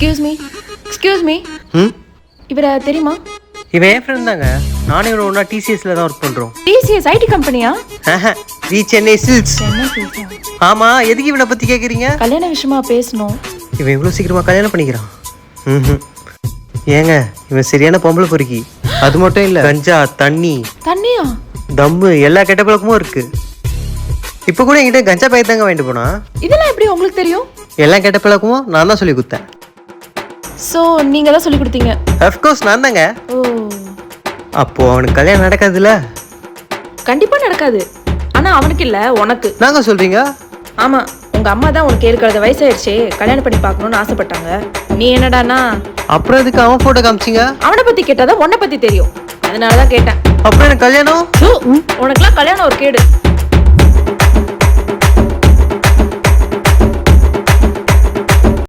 Excuse me இவரை தெரியுமா? இவன் என் ஃப்ரெண்ட் தாங்க. நானும் இவன் ஒன்றா டிசிஎஸ்ல தான் ஒர்க் பண்ணுறோம். டிசிஎஸ் ஐடி கம்பெனியா? தி சென்னை சில்க்ஸ். என்ன சில்க்ஸா? ஆமாம், எதுக்கு இவனை பற்றி கேட்குறீங்க? கல்யாண விஷயமா பேசணும். இவன் இவ்வளோ சீக்கிரமாக கல்யாணம் பண்ணிக்கிறான்? ஏங்க, இவன் சரியான பொம்பளை பொறுக்கி. அது மட்டும் இல்லை, கஞ்சா, தண்ணியா, தம்மு, எல்லா கெட்ட பழக்கமும் இருக்கு. இப்போ கூட என்கிட்ட கஞ்சா பாக்கெட் தாங்க வாங்கிட்டு போனா. இதெல்லாம் எப்படி உங்களுக்கு தெரியும்? எல்லாம் கெட்ட பழக்கமும் நான் தான் சொல்லி கொடுத்தேன். ஸோ நீங்கள் தான் சொல்லி கொடுத்தீங்க? அஃப்கோர்ஸ் நான் தாங்க. ஓ, அப்போ அவனுக்கு கல்யாணம் நடக்காதுல்ல? கண்டிப்பாக நடக்காது. ஆனால் அவனுக்கு இல்லை, உனக்கு. நாங்கள் சொல்கிறீங்க? ஆமாம், உங்கள் அம்மா தான் உனக்கு ஏற்கிறது வயசாயிடுச்சு, கல்யாணம் பண்ணி பார்க்கணுன்னு ஆசைப்பட்டாங்க. நீ என்னடானா அப்புறம் எதுக்கு அவன் ஃபோட்டோ காமிச்சிங்க? அவனை பற்றி கேட்டாதான் உன்னை பற்றி தெரியும், அதனால தான் கேட்டேன். அப்புறம் எனக்கு கல்யாணம்? உனக்குலாம் கல்யாணம் ஒரு கேடு.